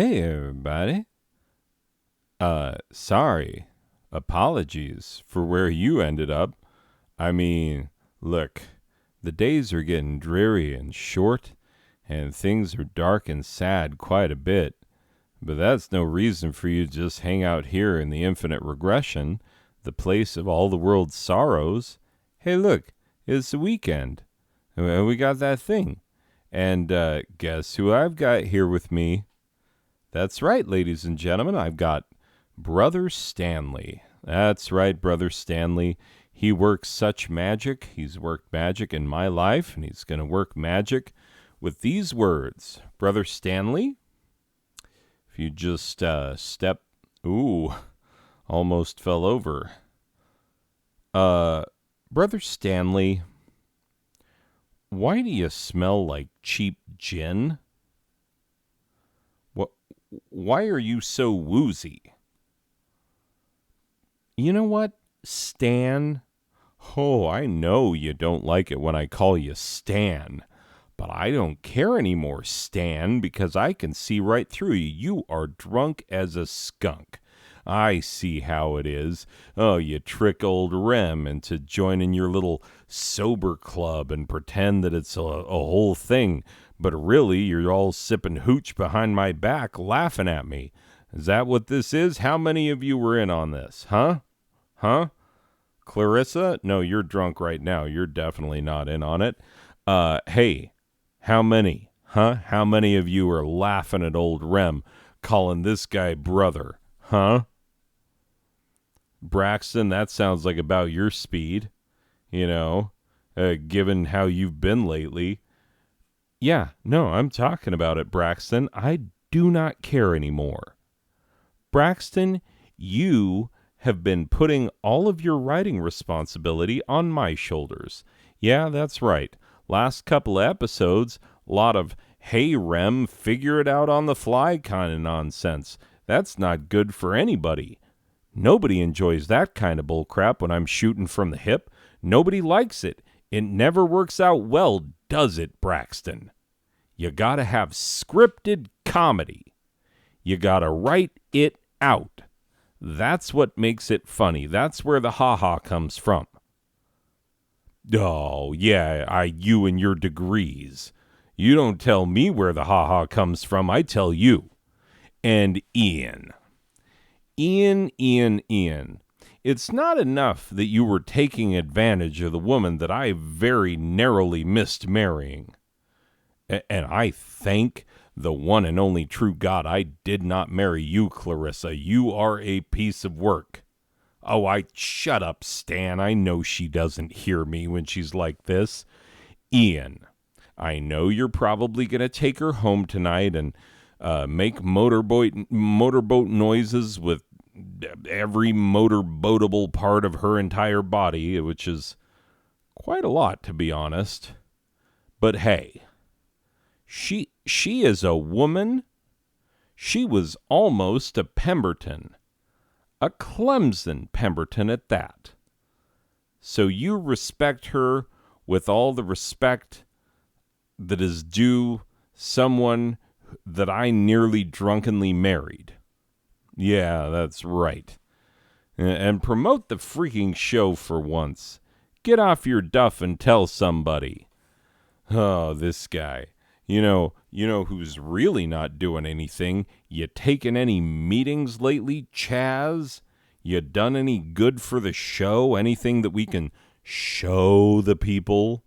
Hey, everybody. Sorry. Apologies for where you ended up. I mean, look, the days are getting dreary and short, and things are dark and sad quite a bit. But that's no reason for you to just hang out here in the infinite regression, the place of all the world's sorrows. Hey, look, it's the weekend. We got that thing. And guess who I've got here with me? That's right, ladies and gentlemen. I've got Brother Stanley. That's right, Brother Stanley. He works such magic. He's worked magic in my life, and he's going to work magic with these words. Brother Stanley, if you just step... Ooh, almost fell over. Brother Stanley, why do you smell like cheap gin? Why are you so woozy? You know what, Stan? Oh, I know you don't like it when I call you Stan. But I don't care anymore, Stan, because I can see right through you. You are drunk as a skunk. I see how it is. Oh, you trick old Rem into joining your little sober club and pretend that it's a whole thing. But really, you're all sipping hooch behind my back, laughing at me. Is that what this is? How many of you were in on this? Huh? Clarissa? No, you're drunk right now. You're definitely not in on it. Hey, how many? Huh? How many of you are laughing at old Rem, calling this guy brother? Huh? Braxton, that sounds like about your speed, given how you've been lately. Yeah, no, I'm talking about it, Braxton. I do not care anymore. Braxton, you have been putting all of your writing responsibility on my shoulders. Yeah, that's right. Last couple of episodes, a lot of, hey, Rem, figure it out on the fly kind of nonsense. That's not good for anybody. Nobody enjoys that kind of bullcrap when I'm shooting from the hip. Nobody likes it. It never works out well, does it, Braxton? You gotta have scripted comedy. You gotta write it out. That's what makes it funny. That's where the ha-ha comes from. Oh, yeah, you and your degrees. You don't tell me where the ha-ha comes from. I tell you. And Ian. Ian. It's not enough that you were taking advantage of the woman that I very narrowly missed marrying. And I thank the one and only true God I did not marry you, Clarissa. You are a piece of work. Oh, shut up, Stan. I know she doesn't hear me when she's like this. Ian, I know you're probably going to take her home tonight and make motorboat noises with every motorboatable part of her entire body, which is quite a lot, to be honest. But hey, she is a woman. She was almost a Pemberton, a Clemson Pemberton at that. So you respect her with all the respect that is due someone that I nearly drunkenly married. Yeah, that's right. And promote the freaking show for once. Get off your duff and tell somebody. Oh, this guy. You know who's really not doing anything? You taken any meetings lately, Chaz? You done any good for the show? Anything that we can show the people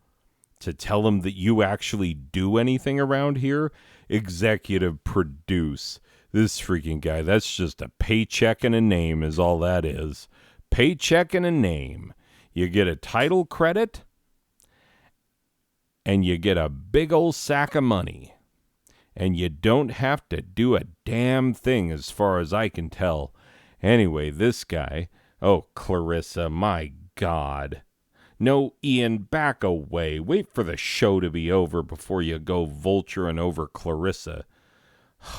to tell them that you actually do anything around here? Executive produce. This freaking guy, that's just a paycheck and a name is all that is. Paycheck and a name. You get a title credit, and you get a big old sack of money. And you don't have to do a damn thing as far as I can tell. Anyway, this guy, oh, Clarissa, my God. No, Ian, back away. Wait for the show to be over before you go vulturing over Clarissa.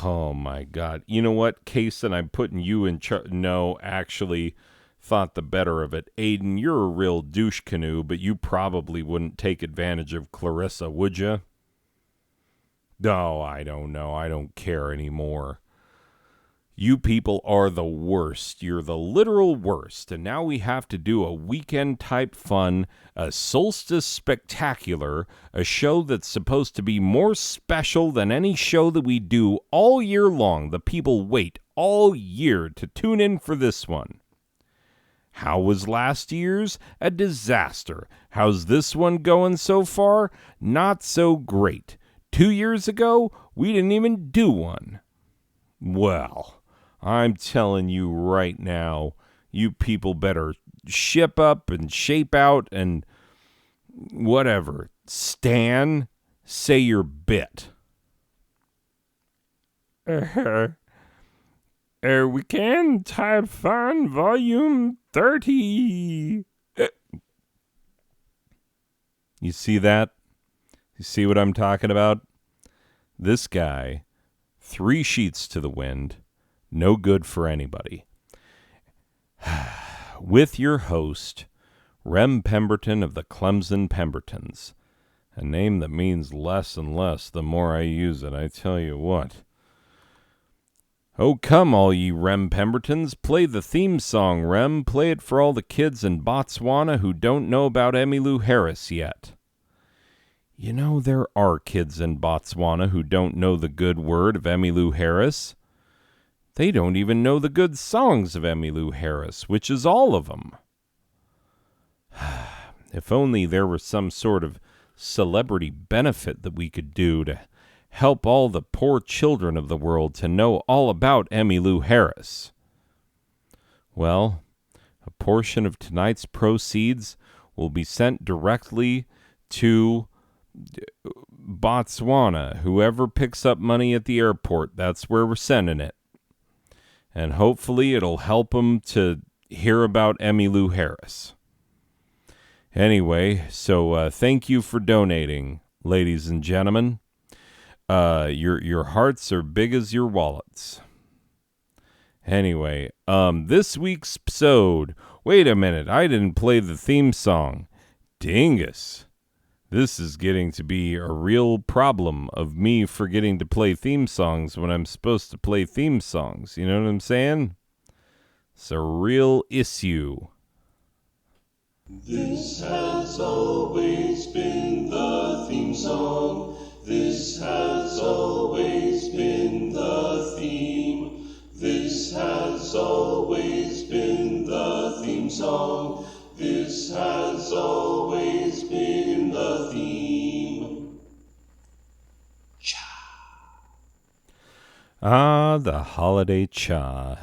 Oh, my God. You know what, Kaysen, I'm putting you in charge. No, actually, thought the better of it. Aiden, you're a real douche canoe, but you probably wouldn't take advantage of Clarissa, would you? No, I don't know. I don't care anymore. You people are the worst. You're the literal worst. And now we have to do a weekend type fun, a solstice spectacular, a show that's supposed to be more special than any show that we do all year long. The people wait all year to tune in for this one. How was last year's? A disaster. How's this one going so far? Not so great. 2 years ago, we didn't even do one. Well, I'm telling you right now, you people better ship up and shape out and whatever. Stan, say your bit. Weekend Type Fun Volume 30. You see that? You see what I'm talking about? This guy, 3 sheets to the wind, no good for anybody. With your host, Rem Pemberton of the Clemson Pembertons. A name that means less and less the more I use it, I tell you what. Oh, come, all ye Rem Pembertons, play the theme song, Rem. Play it for all the kids in Botswana who don't know about Emmylou Harris yet. You know, there are kids in Botswana who don't know the good word of Emmylou Harris. They don't even know the good songs of Emmylou Harris, which is all of them. If only there were some sort of celebrity benefit that we could do to help all the poor children of the world to know all about Emmylou Harris. Well, a portion of tonight's proceeds will be sent directly to Botswana. Whoever picks up money at the airport, that's where we're sending it. And hopefully it'll help them to hear about Emmylou Harris. Anyway, so thank you for donating, ladies and gentlemen. Your hearts are big as your wallets. Anyway, this week's episode. Wait a minute, I didn't play the theme song. Dingus. This is getting to be a real problem of me forgetting to play theme songs when I'm supposed to play theme songs. You know what I'm saying? It's a real issue. This has always been the theme song. This has always been the theme. This has always been the theme song. This has always been the theme. Cha. Ah, the holiday cha.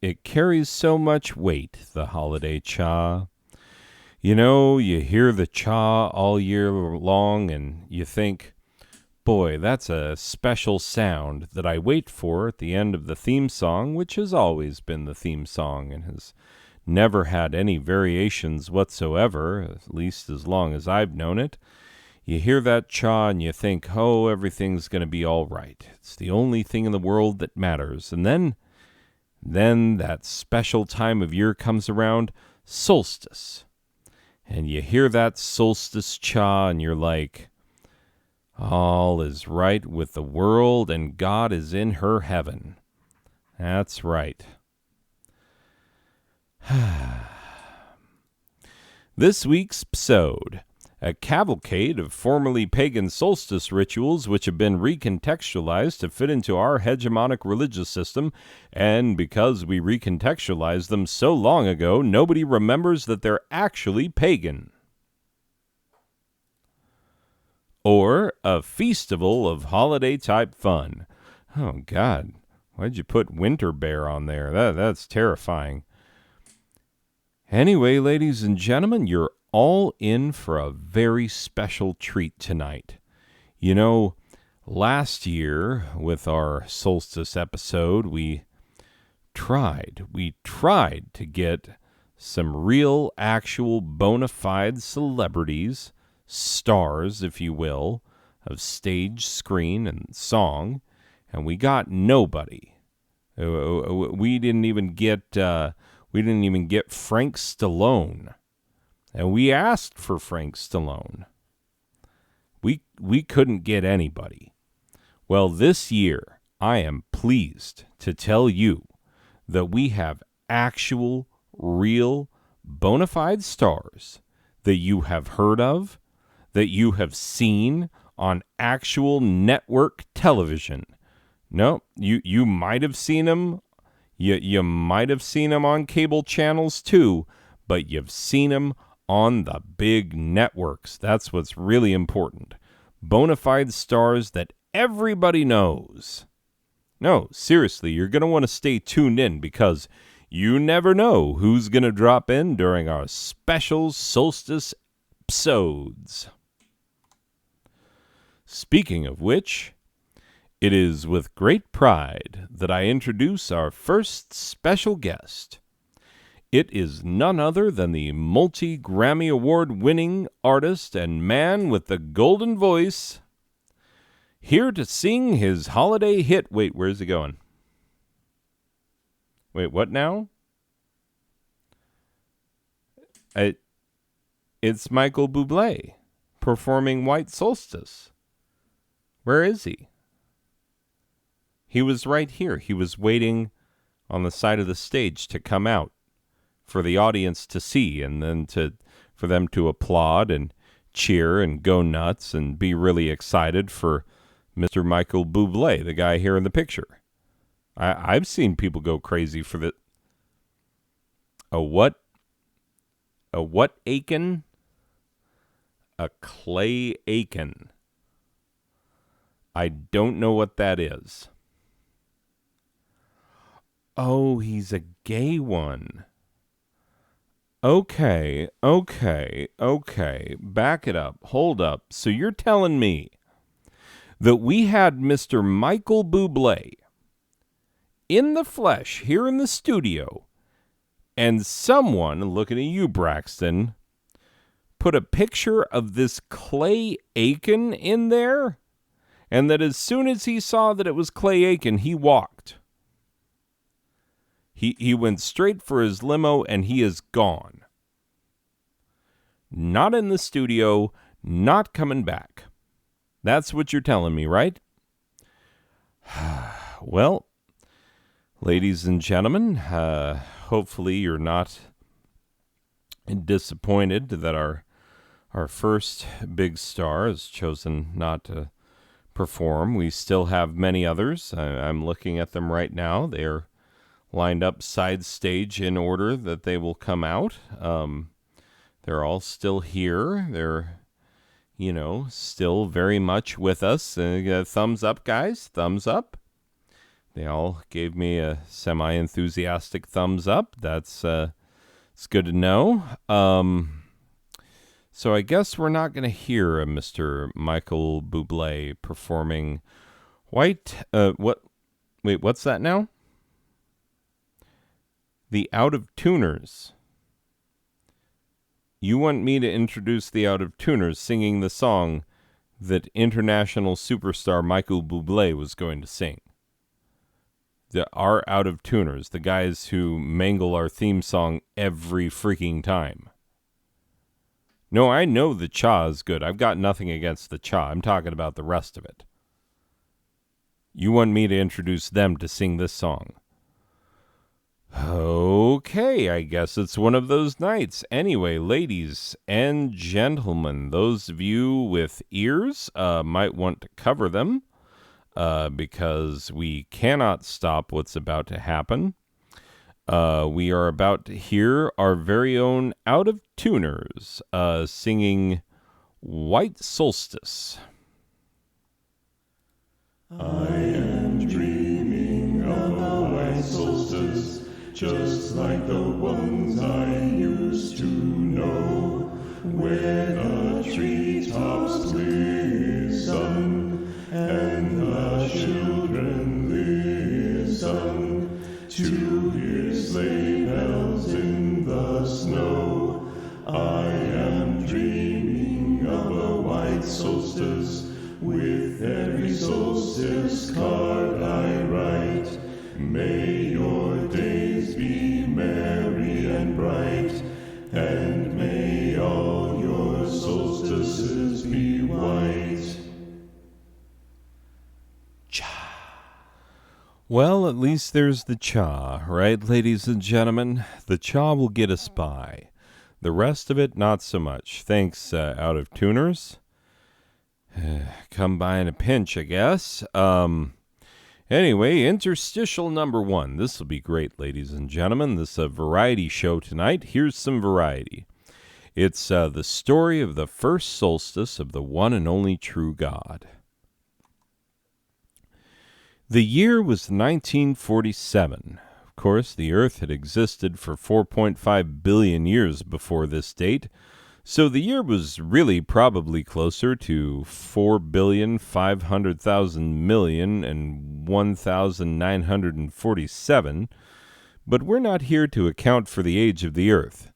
It carries so much weight, the holiday cha. You know, you hear the cha all year long and you think, boy, that's a special sound that I wait for at the end of the theme song, which has always been the theme song and has never had any variations whatsoever, at least as long as I've known it. You hear that cha and you think, oh, everything's going to be all right. It's the only thing in the world that matters. And then that special time of year comes around, solstice. And you hear that solstice cha and you're like, all is right with the world and God is in her heaven. That's right. This week's episode, a cavalcade of formerly pagan solstice rituals which have been recontextualized to fit into our hegemonic religious system, and because we recontextualized them so long ago, nobody remembers that they're actually pagan. Or a festival of holiday-type fun. Oh, God, why'd you put Winter Bear on there? That's terrifying. Anyway, ladies and gentlemen, you're all in for a very special treat tonight. You know, last year with our solstice episode, we tried to get some real, actual, bona fide celebrities, stars, if you will, of stage, screen, and song, and we got nobody. We didn't even get Frank Stallone. And we asked for Frank Stallone. We couldn't get anybody. Well, this year, I am pleased to tell you that we have actual, real, bona fide stars that you have heard of, that you have seen on actual network television. No, you might have seen them. You might have seen them on cable channels too, but you've seen them on the big networks. That's what's really important. Bona fide stars that everybody knows. No, seriously, you're going to want to stay tuned in because you never know who's going to drop in during our special solstice episodes. Speaking of which, it is with great pride that I introduce our first special guest. It is none other than the multi-Grammy Award-winning artist and man with the golden voice, here to sing his holiday hit. Wait, where's he going? Wait, what now? It's Michael Bublé performing White Solstice. Where is he? He was right here. He was waiting on the side of the stage to come out for the audience to see, and then for them to applaud and cheer and go nuts and be really excited for Mr. Michael Bublé, the guy here in the picture. I've seen people go crazy for the... A what Aiken? A Clay Aiken. I don't know what that is. Oh, he's a gay one. Okay. Back it up. Hold up. So you're telling me that we had Mr. Michael Bublé in the flesh here in the studio, and someone, looking at you, Braxton, put a picture of this Clay Aiken in there, and that as soon as he saw that it was Clay Aiken, he walked. He went straight for his limo, and he is gone. Not in the studio, not coming back. That's what you're telling me, right? Well, ladies and gentlemen, hopefully you're not disappointed that our first big star has chosen not to perform. We still have many others. I'm looking at them right now. They're lined up side stage in order that they will come out. They're all still here. They're, still very much with us. Thumbs up, guys. Thumbs up. They all gave me a semi-enthusiastic thumbs up. That's it's good to know. So I guess we're not going to hear Mr. Michael Bublé performing White. What's that now? The Out of Tuners. You want me to introduce the Out of Tuners singing the song that international superstar Michael Bublé was going to sing. Our Out of Tuners, the guys who mangle our theme song every freaking time. No, I know the cha is good. I've got nothing against the cha. I'm talking about the rest of it. You want me to introduce them to sing this song. Okay, I guess it's one of those nights. Anyway, ladies and gentlemen, those of you with ears might want to cover them because we cannot stop what's about to happen. We are about to hear our very own Out of Tuners singing White Solstice. I am dreaming of a white solstice, just like the ones I used to know, where the treetops glisten and the children listen to hear sleigh bells in the snow. I am dreaming of a white solstice, with every solstice card I write. May your days be merry and bright, and may all your solstices be white. Well, at least there's the cha, right, ladies and gentlemen? The cha will get us by. The rest of it, not so much. Thanks, out of tuners. Come by in a pinch, I guess. Anyway, interstitial number 1. This will be great, ladies and gentlemen. This is a variety show tonight. Here's some variety. It's the story of the first solstice of the one and only true God. The year was 1947. Of course, the Earth had existed for 4.5 billion years before this date, so the year was really probably closer to 4,500,000,000,000 and 1,947, but we're not here to account for the age of the Earth.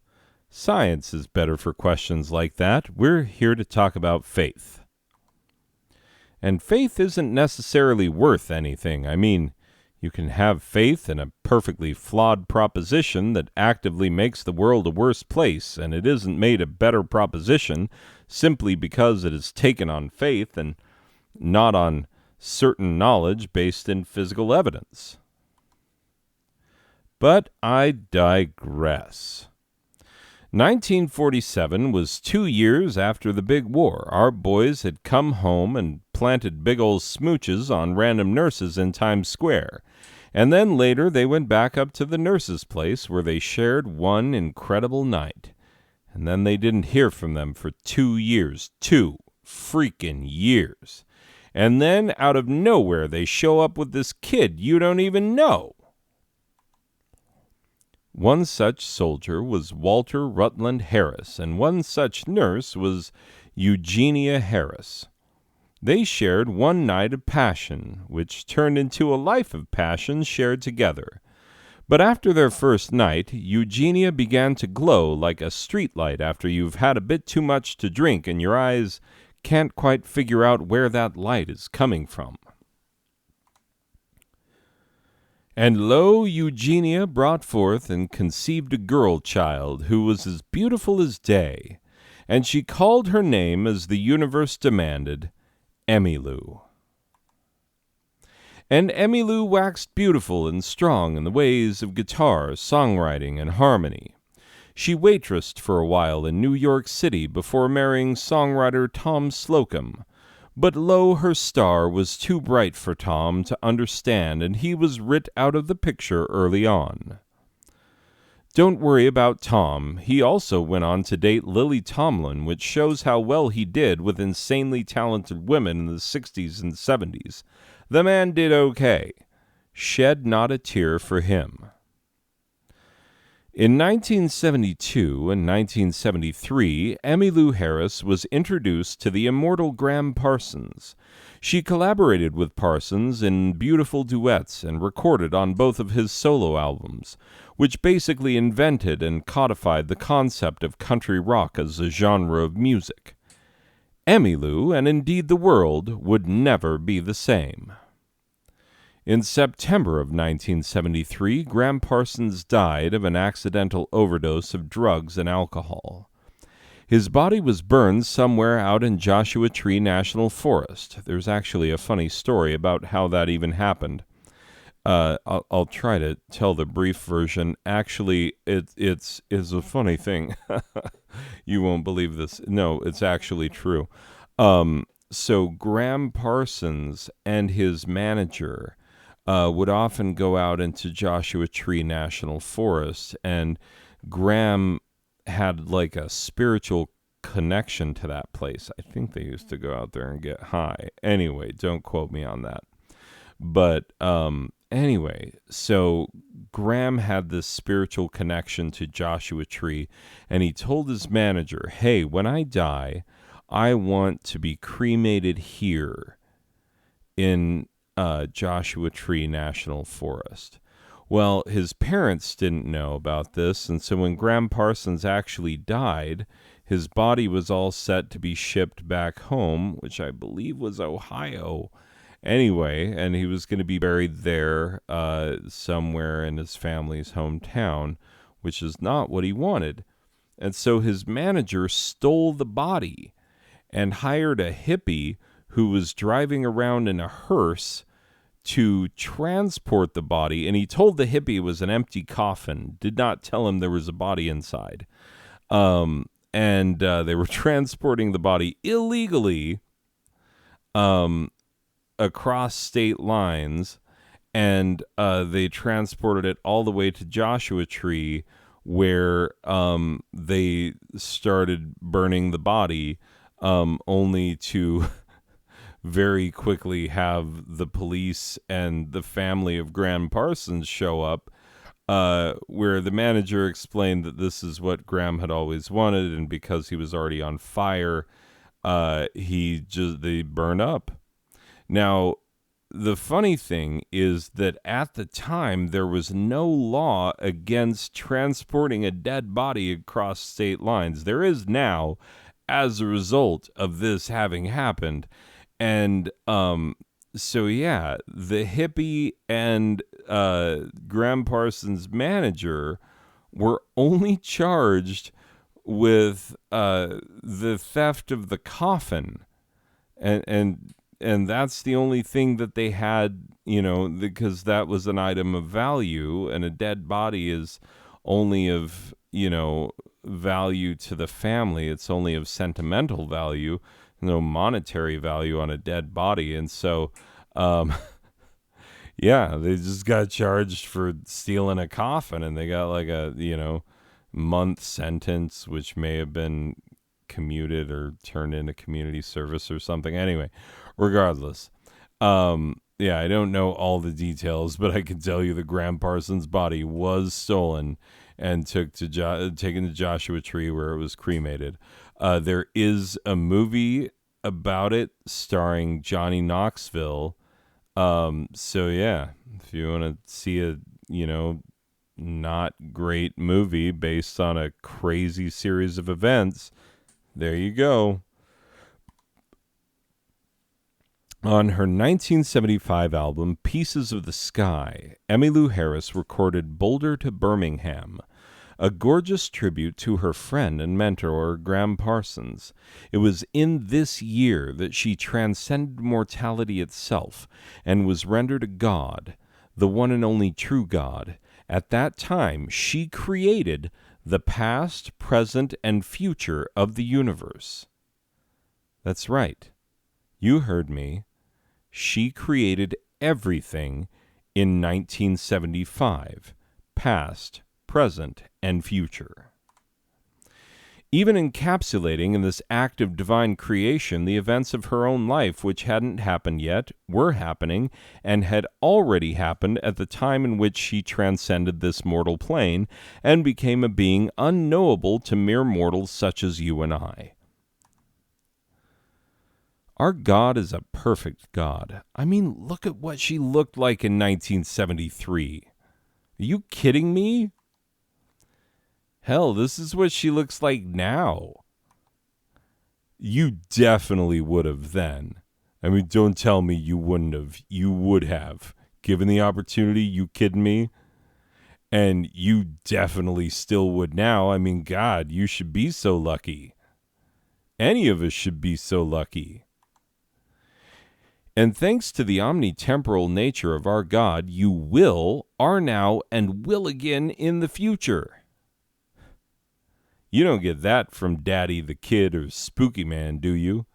Science is better for questions like that. We're here to talk about faith. And faith isn't necessarily worth anything. I mean, you can have faith in a perfectly flawed proposition that actively makes the world a worse place, and it isn't made a better proposition simply because it is taken on faith and not on certain knowledge based in physical evidence. But I digress. 1947 was 2 years after the big war. Our boys had come home and planted big old smooches on random nurses in Times Square. And then later they went back up to the nurses' place where they shared one incredible night. And then they didn't hear from them for 2 years. 2 freaking years. And then out of nowhere they show up with this kid you don't even know. One such soldier was Walter Rutland Harris, and one such nurse was Eugenia Harris. They shared one night of passion, which turned into a life of passion shared together. But after their first night, Eugenia began to glow like a streetlight after you've had a bit too much to drink and your eyes can't quite figure out where that light is coming from. And lo, Eugenia brought forth and conceived a girl child who was as beautiful as day, and she called her name as the universe demanded, Emmylou. And Emmylou waxed beautiful and strong in the ways of guitar, songwriting, and harmony. She waitressed for a while in New York City before marrying songwriter Tom Slocum. But lo, her star was too bright for Tom to understand, and he was writ out of the picture early on. Don't worry about Tom. He also went on to date Lily Tomlin, which shows how well he did with insanely talented women in the 60s and 70s. The man did okay. Shed not a tear for him. In 1972 and 1973, Emmylou Harris was introduced to the immortal Graham Parsons. She collaborated with Parsons in beautiful duets and recorded on both of his solo albums, which basically invented and codified the concept of country rock as a genre of music. Emmylou, and indeed the world, would never be the same. In September of 1973, Graham Parsons died of an accidental overdose of drugs and alcohol. His body was burned somewhere out in Joshua Tree National Forest. There's actually a funny story about how that even happened. I'll try to tell the brief version. Actually, it's a funny thing. You won't believe this. No, it's actually true. So Graham Parsons and his manager would often go out into Joshua Tree National Forest, and Graham had like a spiritual connection to that place. I think they used to go out there and get high. Anyway, don't quote me on that. But anyway, so Graham had this spiritual connection to Joshua Tree, and he told his manager, hey, when I die, I want to be cremated here in Joshua Tree National Forest. Well, his parents didn't know about this, and so when Graham Parsons actually died, his body was all set to be shipped back home, which I believe was Ohio. Anyway, and he was going to be buried there somewhere in his family's hometown, which is not what he wanted. And so his manager stole the body and hired a hippie who was driving around in a hearse to transport the body, and he told the hippie it was an empty coffin, did not tell him there was a body inside. And they were transporting the body illegally across state lines, and they transported it all the way to Joshua Tree, where they started burning the body, only to very quickly have the police and the family of Graham Parsons show up, where the manager explained that this is what Graham had always wanted, and because he was already on fire, they burn up. Now, the funny thing is that at the time, there was no law against transporting a dead body across state lines. There is now, as a result of this having happened. And so, yeah, the hippie and Graham Parsons' manager were only charged with the theft of the coffin. And that's the only thing that they had, because that was an item of value, and a dead body is only of, value to the family. It's only of sentimental value, no monetary value on a dead body. And so, yeah, they just got charged for stealing a coffin, and they got like a, month sentence, which may have been commuted or turned into community service or something. Anyway, regardless, yeah, I don't know all the details, but I can tell you the Graham Parsons body was stolen and taken to Joshua Tree, where it was cremated. There is a movie about it starring Johnny Knoxville. So yeah, if you want to see a, not great movie based on a crazy series of events, there you go. On her 1975 album, Pieces of the Sky, Emmylou Harris recorded Boulder to Birmingham, a gorgeous tribute to her friend and mentor, Graham Parsons. It was in this year that she transcended mortality itself and was rendered a god, the one and only true God. At that time, she created the past, present, and future of the universe. That's right. You heard me. She created everything in 1975, past, present, and future. Even encapsulating in this act of divine creation the events of her own life, which hadn't happened yet, were happening, and had already happened at the time in which she transcended this mortal plane and became a being unknowable to mere mortals such as you and I. Our God is a perfect God. I mean, look at what she looked like in 1973. Are you kidding me? Hell, this is what she looks like now. You definitely would have then. I mean, don't tell me you wouldn't have. You would have. Given the opportunity, you kidding me? And you definitely still would now. I mean, God, you should be so lucky. Any of us should be so lucky. And thanks to the omnitemporal nature of our God, you will, are now, and will again in the future. You don't get that from Daddy the Kid or Spooky Man, do you?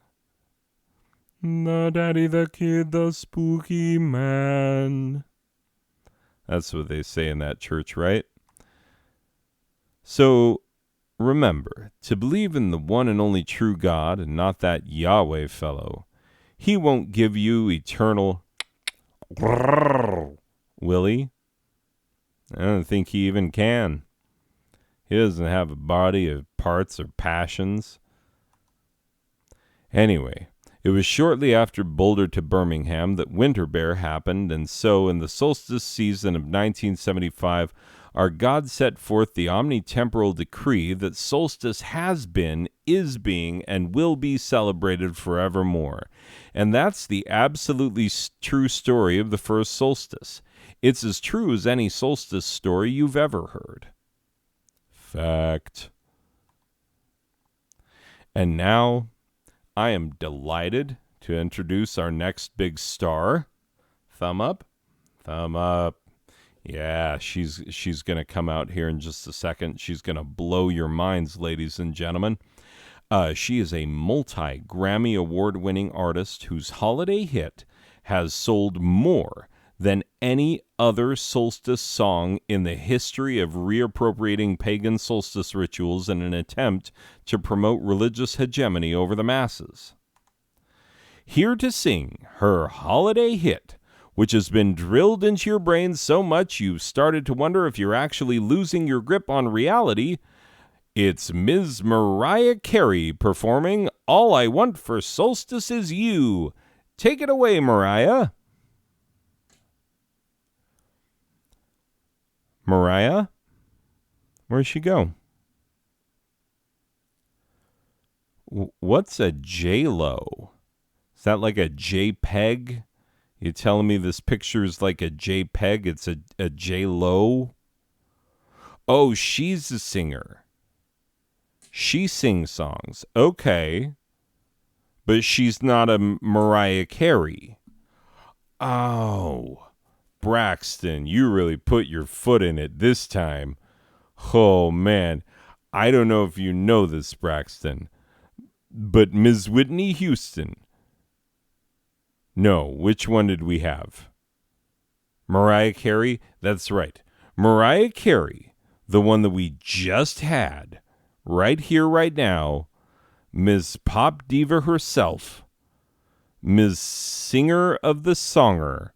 The Daddy the Kid, the Spooky Man. That's what they say in that church, right? So, remember, to believe in the one and only true God and not that Yahweh fellow. He won't give you eternal will he? I don't think he even can. He doesn't have a body of parts or passions. Anyway, it was shortly after Boulder to Birmingham that Winter Bear happened, and so in the solstice season of 1975, our God set forth the omnitemporal decree that solstice has been, is being, and will be celebrated forevermore. And that's the absolutely true story of the first solstice. It's as true as any solstice story you've ever heard. Fact. And now, I am delighted to introduce our next big star. thumb up. Thumb up. Yeah, she's going to come out here in just a second. She's going to blow your minds, ladies and gentlemen. She is a multi-Grammy award-winning artist whose holiday hit has sold more than any other solstice song in the history of reappropriating pagan solstice rituals in an attempt to promote religious hegemony over the masses. Here to sing her holiday hit, which has been drilled into your brain so much you've started to wonder if you're actually losing your grip on reality, it's Ms. Mariah Carey performing All I Want for Solstice Is You. Take it away, Mariah. Mariah? Where'd she go? What's a J-Lo? Is that like a JPEG? You telling me this picture is like a JPEG? It's a J-Lo? Oh, she's a singer. She sings songs. Okay. But she's not a Mariah Carey. Oh. Braxton, you really put your foot in it this time. Oh, man. I don't know if you know this, Braxton, but Ms. Whitney Houston. No, which one did we have? Mariah Carey? That's right. Mariah Carey, the one that we just had, right here, right now, Ms. Pop Diva herself, Ms. Singer of the Songer,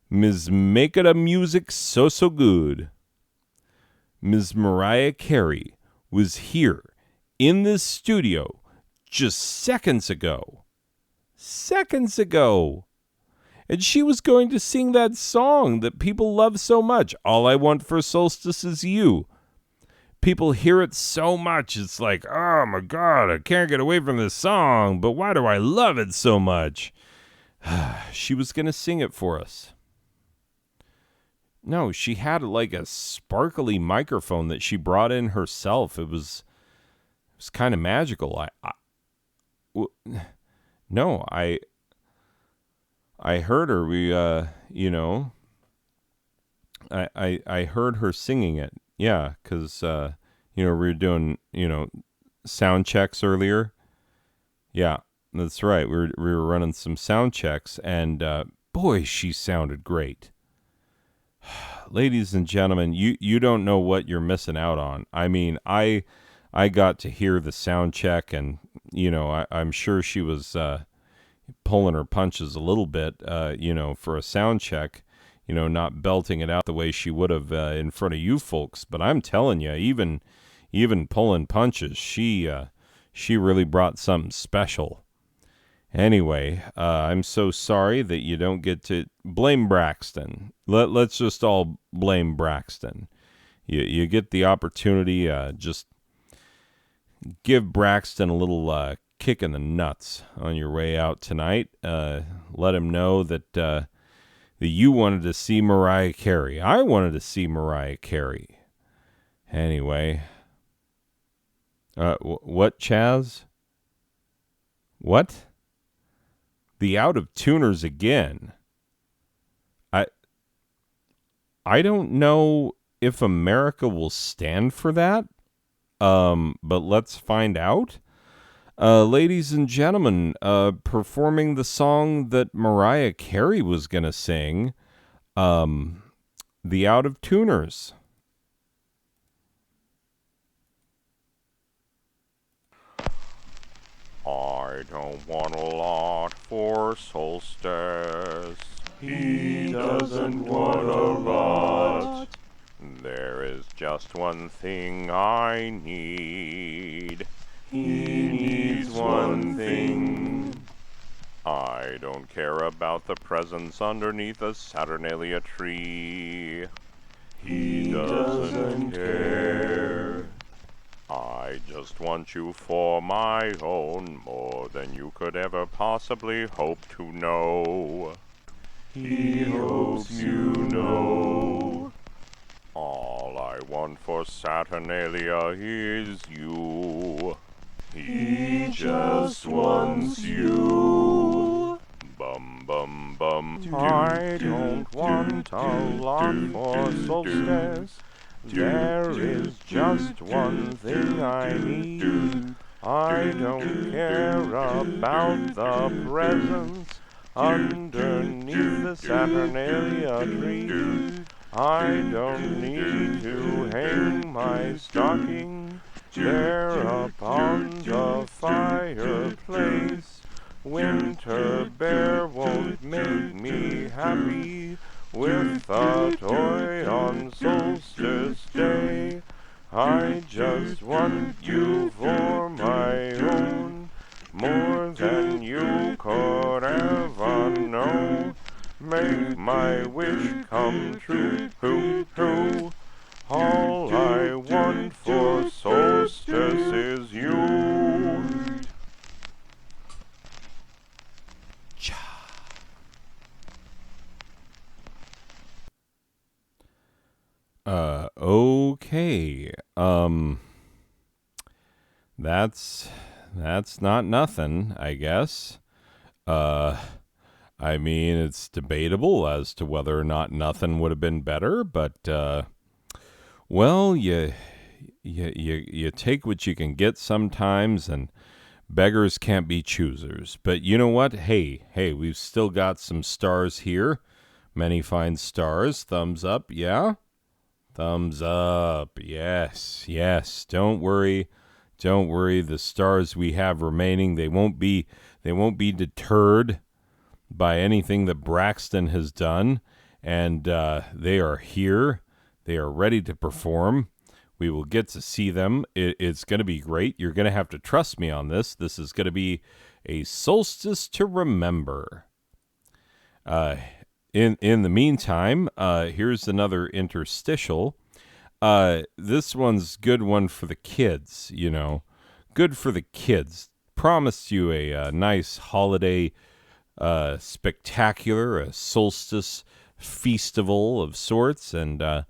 Ms. Make It a Music So So Good. Ms. Mariah Carey was here in this studio just seconds ago. Seconds ago. And she was going to sing that song that people love so much. All I Want for Solstice Is You. People hear it so much. It's like, oh my God, I can't get away from this song. But why do I love it so much? She was going to sing it for us. No, she had like a sparkly microphone that she brought in herself. It was kind of magical. I heard her. I heard her singing it. Yeah, because we were doing sound checks earlier. Yeah, that's right. We were running some sound checks, and boy, she sounded great. Ladies and gentlemen, you don't know what you're missing out on. I mean, I got to hear the sound check, and I'm sure she was pulling her punches a little bit, for a sound check, not belting it out the way she would have in front of you folks. But I'm telling you, even pulling punches, she really brought something special. Anyway, I'm so sorry that you don't get to blame Braxton. Let's just all blame Braxton. You get the opportunity, just give Braxton a little kick in the nuts on your way out tonight. Let him know that you wanted to see Mariah Carey. I wanted to see Mariah Carey. Anyway, what, Chaz? What? The Out of Tuners again. I don't know if America will stand for that, but let's find out. Ladies and gentlemen, performing the song that Mariah Carey was going to sing, The Out of Tuners. I don't want a lot for solstice. He doesn't want a lot. There is just one thing I need. He needs one thing. I don't care about the presents underneath a Saturnalia tree. He doesn't care. I just want you for my own, more than you could ever possibly hope to know. He hopes you know. All I want for Saturnalia is you. He just wants you. Bum bum I don't want a lot for solstice. There is just one thing I need. I don't care about the presents underneath the Saturnalia tree. I don't need to hang my stocking there upon the fireplace. Winter Bear won't make me happy with a toy on Solstice Day. I just want you for my own, more than you could ever know. Make my wish come true, hoo, hoo. All I want for solstice is you. Okay. That's not nothing, I guess. I mean, it's debatable as to whether or not nothing would have been better, but well, you take what you can get sometimes, and beggars can't be choosers. But you know what? Hey, we've still got some stars here. Many fine stars. Thumbs up, yeah? Thumbs up. Yes. Don't worry. The stars we have remaining, they won't be deterred by anything that Braxton has done, and they are here. They are ready to perform. We will get to see them. It's going to be great. You're going to have to trust me on this. This is going to be a solstice to remember. In the meantime, here's another interstitial. This one's good one for the kids, you know. Good for the kids. Promised you a nice holiday spectacular, a solstice festival of sorts, and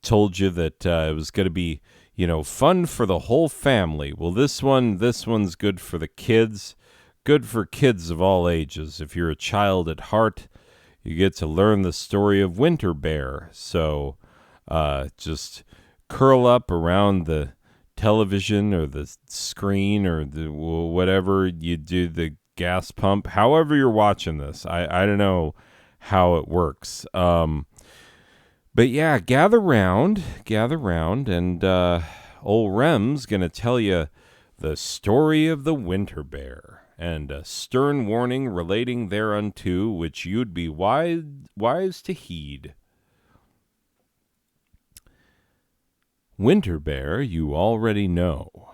told you that it was going to be, you know, fun for the whole family. Well, this one's good for the kids, good for kids of all ages. If you're a child at heart, you get to learn the story of Winter Bear. So just curl up around the television or the screen or the whatever you do, the gas pump, however you're watching this. I don't know how it works. But yeah, gather round, and old Rem's going to tell you the story of the Winter Bear, and a stern warning relating thereunto, which you'd be wise to heed. Winter Bear you already know,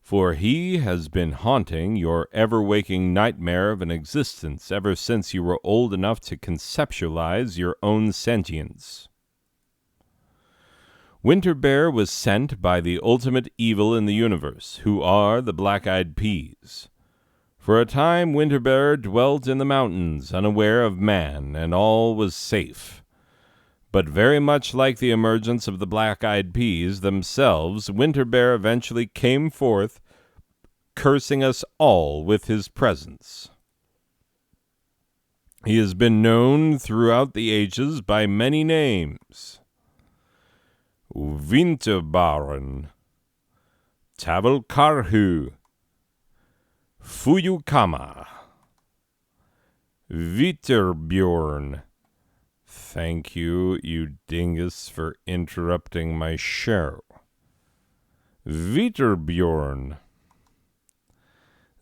for he has been haunting your ever-waking nightmare of an existence ever since you were old enough to conceptualize your own sentience. Winter Bear was sent by the ultimate evil in the universe, who are the Black-Eyed Peas. For a time Winter Bear dwelt in the mountains, unaware of man, and all was safe. But very much like the emergence of the Black-Eyed Peas themselves, Winter Bear eventually came forth, cursing us all with his presence. He has been known throughout the ages by many names. Winterbaron, Tavelkarhu, Fuyukama, Viterbjorn. Thank you, you dingus, for interrupting my show. Viterbjorn,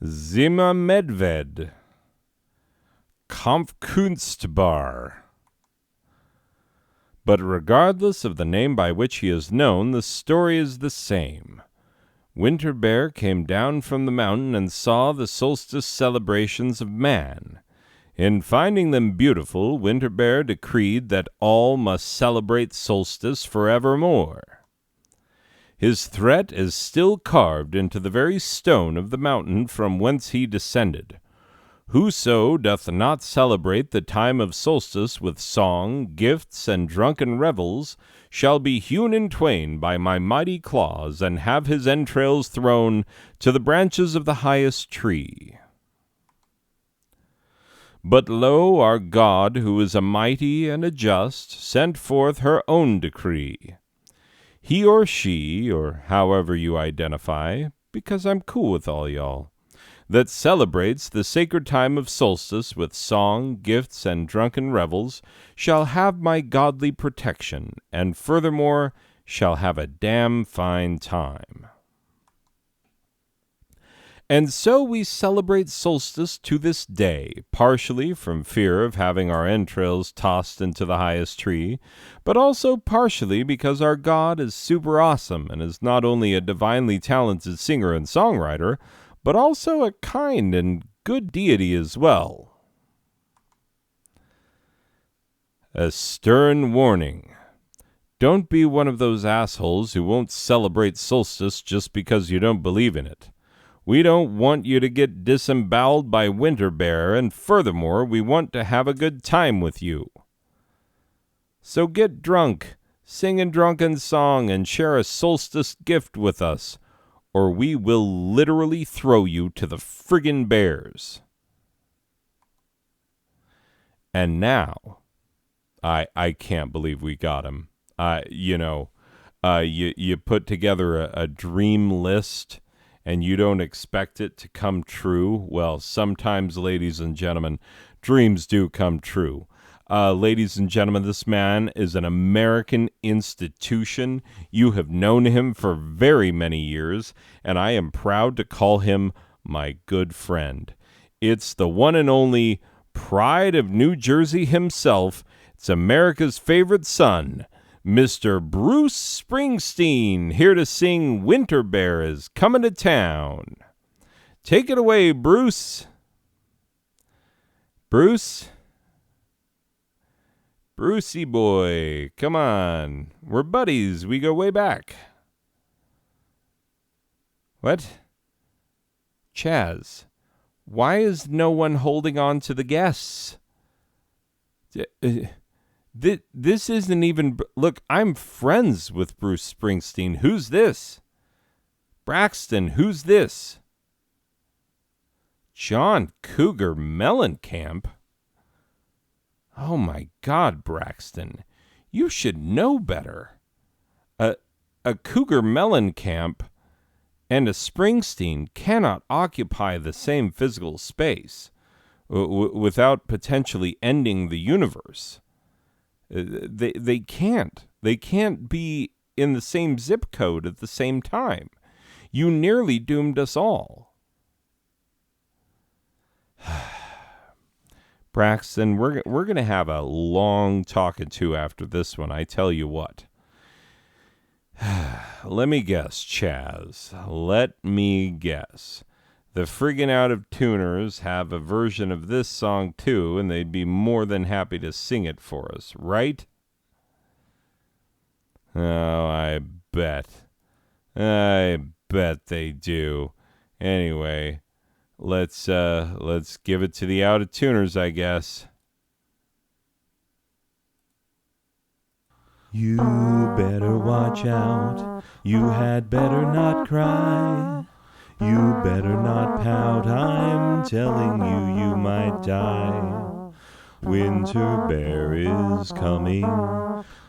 Zima Medved, Kampfkunstbar. But regardless of the name by which he is known, the story is the same. Winter Bear came down from the mountain and saw the solstice celebrations of man. In finding them beautiful, Winter Bear decreed that all must celebrate solstice forevermore. His threat is still carved into the very stone of the mountain from whence he descended. Whoso doth not celebrate the time of solstice with song, gifts, and drunken revels shall be hewn in twain by my mighty claws, and have his entrails thrown to the branches of the highest tree. But lo, our God, who is a mighty and a just, sent forth her own decree. He or she, or however you identify, because I'm cool with all y'all, that celebrates the sacred time of solstice with song, gifts, and drunken revels, shall have my godly protection, and furthermore shall have a damn fine time. And so we celebrate solstice to this day, partially from fear of having our entrails tossed into the highest tree, but also partially because our God is super awesome and is not only a divinely talented singer and songwriter, but also a kind and good deity as well. A stern warning. Don't be one of those assholes who won't celebrate solstice just because you don't believe in it. We don't want you to get disemboweled by Winter Bear, and furthermore, we want to have a good time with you. So get drunk, sing a drunken song, and share a solstice gift with us, or we will literally throw you to the friggin' bears. And now, I can't believe we got him. You put together a dream list, and you don't expect it to come true. Well, sometimes, ladies and gentlemen, dreams do come true. Ladies and gentlemen, this man is an American institution. You have known him for very many years, and I am proud to call him my good friend. It's the one and only pride of New Jersey himself. It's America's favorite son, Mr. Bruce Springsteen, here to sing Winter Bear is Coming to Town. Take it away, Bruce. Bruce? Brucey boy, come on. We're buddies. We go way back. What? Chaz, why is no one holding on to the guests? This isn't even... Look, I'm friends with Bruce Springsteen. Who's this? Braxton, who's this? John Cougar Mellencamp? Oh my God, Braxton. You should know better. A Cougar Mellencamp and a Springsteen cannot occupy the same physical space without potentially ending the universe. They can't. They can't be in the same zip code at the same time. You nearly doomed us all. Braxton, we're going to have a long talking to after this one, I tell you what. Let me guess, Chaz. Let me guess. The friggin' out of tuners have a version of this song too, and they'd be more than happy to sing it for us, right? Oh, I bet. I bet they do. Anyway, let's give it to the out of tuners, I guess. You better watch out. You had better not cry. You better not pout, I'm telling you, you might die. Winter Bear is coming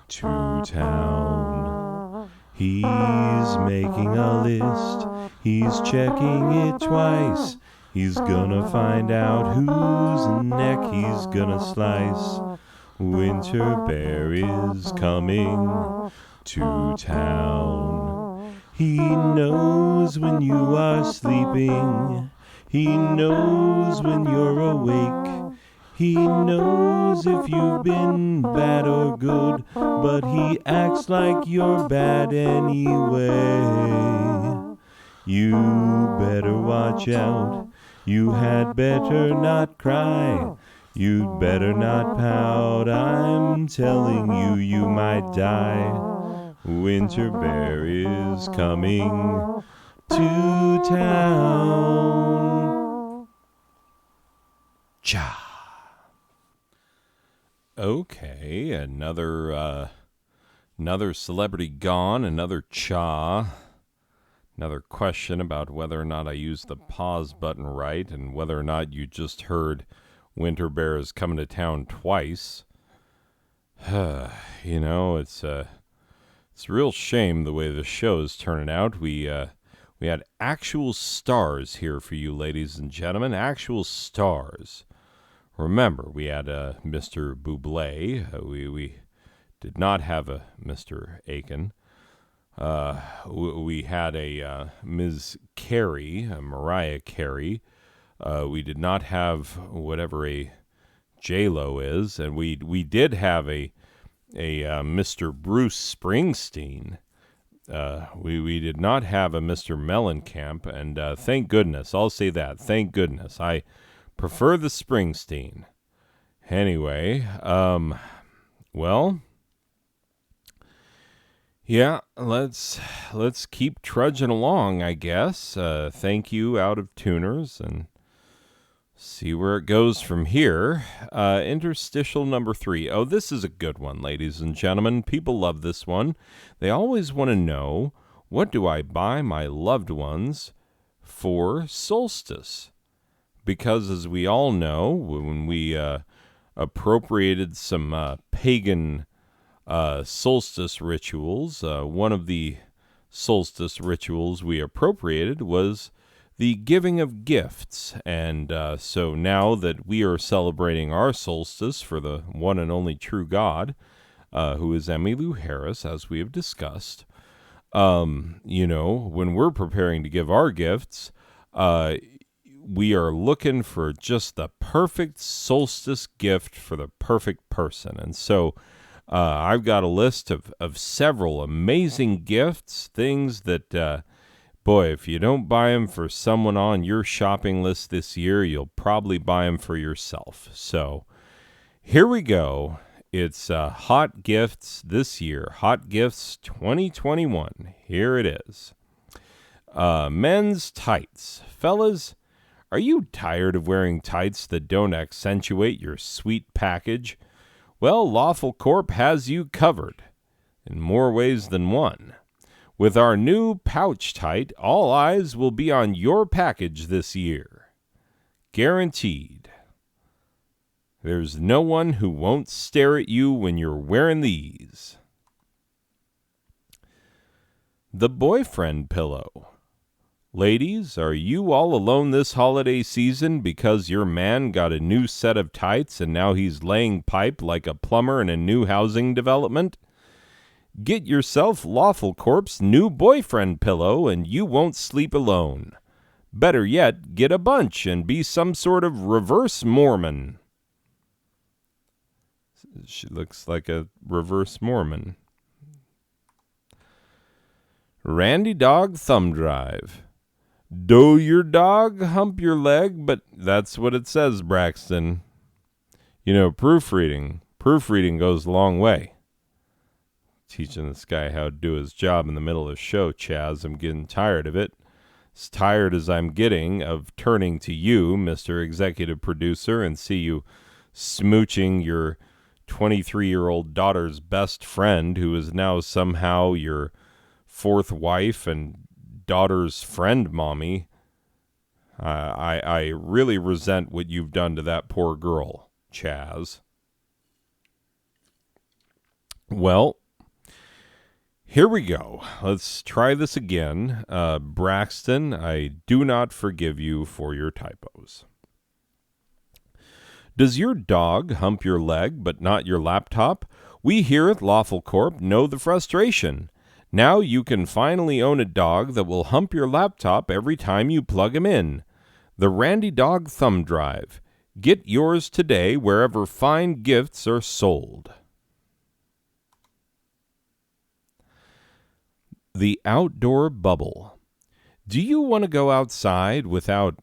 to town. He's making a list, he's checking it twice. He's gonna find out whose neck he's gonna slice. Winter Bear is coming to town. He knows when you are sleeping. He knows when you're awake. He knows if you've been bad or good, but he acts like you're bad anyway. You better watch out. You had better not cry. You'd better not pout. I'm telling you, you might die. Winter Bear is coming to town. Cha. Okay, another celebrity gone, another cha. Another question about whether or not I used the pause button right and whether or not you just heard Winter Bear is coming to town twice. It's a real shame the way the show is turning out. We had actual stars here for you, ladies and gentlemen. Actual stars. Remember, we had Mr. Bublé. We did not have a Mr. Aiken. We had a Ms. Carey, Mariah Carey. We did not have whatever a J-Lo is, and we did have a Mr. Bruce Springsteen. We did not have a Mr. Mellencamp, and thank goodness. I'll say that. Thank goodness. I prefer the Springsteen. Anyway, well, yeah, let's keep trudging along, I guess. Thank you, Out of Tuners, and see where it goes from here. Interstitial number 3. Oh, this is a good one, ladies and gentlemen. People love this one. They always want to know, what do I buy my loved ones for solstice? Because as we all know, when we appropriated some pagan solstice rituals, one of the solstice rituals we appropriated was the giving of gifts. And so now that we are celebrating our solstice for the one and only true God, who is Emmylou Harris, as we have discussed, when we're preparing to give our gifts, we are looking for just the perfect solstice gift for the perfect person. And so I've got a list of several amazing gifts, things that, boy, if you don't buy them for someone on your shopping list this year, you'll probably buy them for yourself. So here we go. It's Hot Gifts this year. Hot Gifts 2021. Here it is. Men's tights. Fellas, are you tired of wearing tights that don't accentuate your sweet package? Well, Lawful Corp has you covered in more ways than one. With our new pouch tight, all eyes will be on your package this year. Guaranteed. There's no one who won't stare at you when you're wearing these. The boyfriend pillow. Ladies, are you all alone this holiday season because your man got a new set of tights and now he's laying pipe like a plumber in a new housing development? Get yourself Lawful Corp's new boyfriend pillow and you won't sleep alone. Better yet, get a bunch and be some sort of reverse Mormon. She looks like a reverse Mormon. Randy Dog Thumb Drive. Doe your dog, hump your leg, but that's what it says, Braxton. Proofreading goes a long way. Teaching this guy how to do his job in the middle of the show, Chaz. I'm getting tired of it. As tired as I'm getting of turning to you, Mr. Executive Producer, and see you smooching your 23-year-old daughter's best friend, who is now somehow your fourth wife and daughter's friend, mommy. I really resent what you've done to that poor girl, Chaz. Well, here we go. Let's try this again. Braxton, I do not forgive you for your typos. Does your dog hump your leg but not your laptop? We here at Lawful Corp know the frustration. Now you can finally own a dog that will hump your laptop every time you plug him in. The Randy Dog Thumb Drive. Get yours today wherever fine gifts are sold. The Outdoor Bubble. Do you want to go outside without,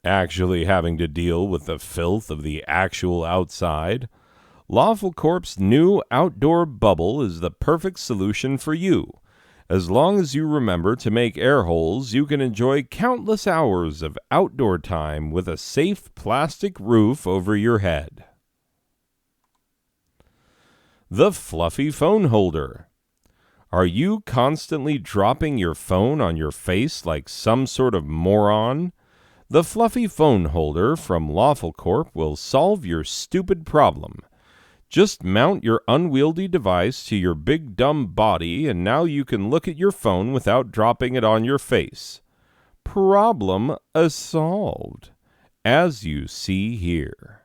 actually having to deal with the filth of the actual outside? Lawful Corp's new Outdoor Bubble is the perfect solution for you. As long as you remember to make air holes, you can enjoy countless hours of outdoor time with a safe plastic roof over your head. The Fluffy Phone Holder. Are you constantly dropping your phone on your face like some sort of moron? The fluffy phone holder from Lawful Corp will solve your stupid problem. Just mount your unwieldy device to your big dumb body, and now you can look at your phone without dropping it on your face. Problem solved, as you see here.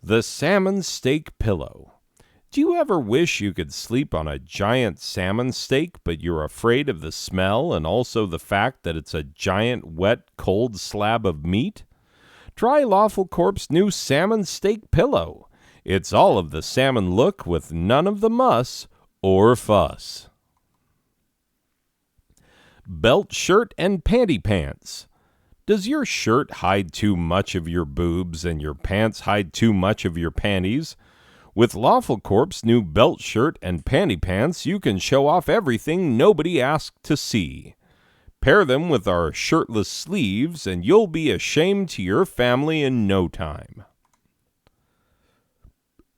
The Salmon Steak Pillow. Do you ever wish you could sleep on a giant salmon steak, but you're afraid of the smell and also the fact that it's a giant, wet, cold slab of meat? Try Lawful Corp's new Salmon Steak Pillow. It's all of the salmon look with none of the muss or fuss. Belt shirt and panty pants. Does your shirt hide too much of your boobs and your pants hide too much of your panties? With Lawful Corp's new belt shirt and panty pants, you can show off everything nobody asked to see. Pair them with our shirtless sleeves, and you'll be ashamed to your family in no time.